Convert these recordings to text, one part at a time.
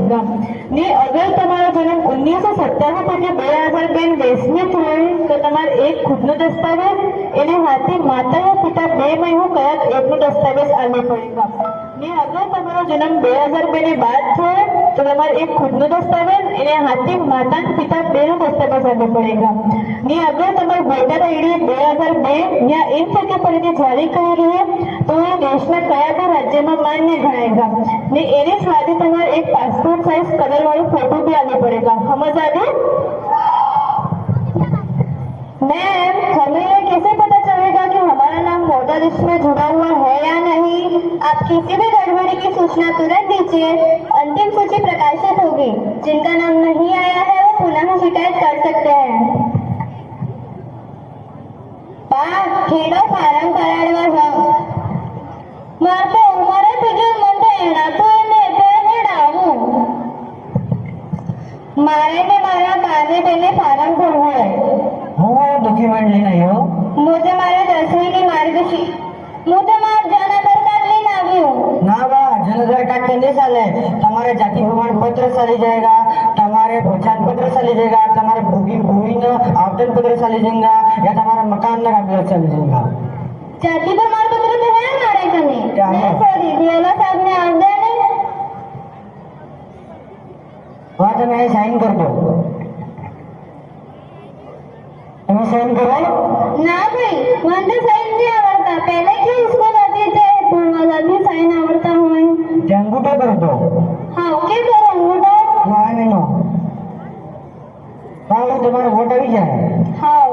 ને અગર તમારો જન્મ 1997 પછી 2002 में થાય તો તમારે એક ખુદનો દસ્તાવેજ એને હાથે માતા યા પિતા બે માં હું કયા એકનો દસ્તાવેજ આલવો પડેगा ને અગર તમારો જન્મ 2002 ની બાદ થાય તો તમારે એક ખુદનો દસ્તાવેજ એને હાથે માતા અને પિતા બેનો દસ્તાવેજ આલવો પડેगा ને અગર તમારો વોટર આઈડી 2002 या इन टक्के परिधि जारी करेली है तो ये देशના કયા પણ રાજ્યમાં માન્ય ગણાएगा ने एने साथ તમારે एक पासपोर्ट साइज कलर वाली फोटो भी आनी पड़ेगा समझ आ गई मैम हमें ये कैसे पता चलेगा कि हमारा नाम वोटर लिस्ट में जुड़ा हुआ है या नहीं आप किसी भी गड़बड़ी की सूचना तुरंत दीजिए अंतिम सूची प्रकाशित होगी जिनका नाम नहीं आया है वो पुनः शिकायत कर सकते हैं खेड़ो फारम कराड़वा जाओ मारते उमरे तुझे मन एना तो એને હેડાવું મારે ને મારા કાને તેને ફારમ ભરવું है હું ડોક્યુમેન્ટ લઈને આવ્યો મુજે મારે 10મી ની માર્ગશીટ મુજે માર જન આધાર કાર્ડ લઈને આવ્યો ના બા જન આધાર કાર્ड से नहीं चले તમારે जाति प्रमाण पत्र चली जाएगा તમારે पहचान पत्र चली जाएगा તમારે भूमि न आवेदन पत्र चली जाएगा या तुम्हारा मकान न कागज चली जाएगा जाति प्रमाण पत्र तो है हमारे कने नहीं सॉरी डीएलओ साहब ने आ गया नहीं वहाँ તમે સાઈન कर दो તમે સાઈન કરો ना भाई મને સાઈન नहीं आवड़ता पहले क्यों इसको जाती थे पूर्वजाती साइन आवड़ता हुआ તે અંગૂઠો कर दो हाँ ओके करो अंगूठा ના નહીં તારે તમારો વોટ આવી જાય हाँ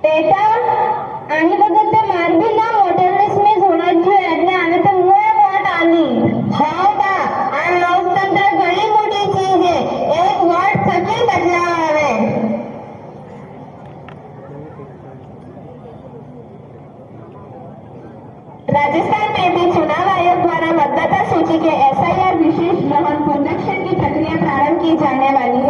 बेटा आणि बघत ते मार्गी ना वोटर लिस्ट में जोडत જોઈએ એટલે આને તો હું વોટ આલી હા બા આ લોકતંત્ર ઘણી મોટી ચીજ છે એક વોટ થકી બદલાવ આવે राजस्थान में भी चुनाव आयोग द्वारा मतदाता सूची के एसआईआर विशेष गहन पुनरीक्षण की प्रक्रिया प्रारंभ की जाने वाली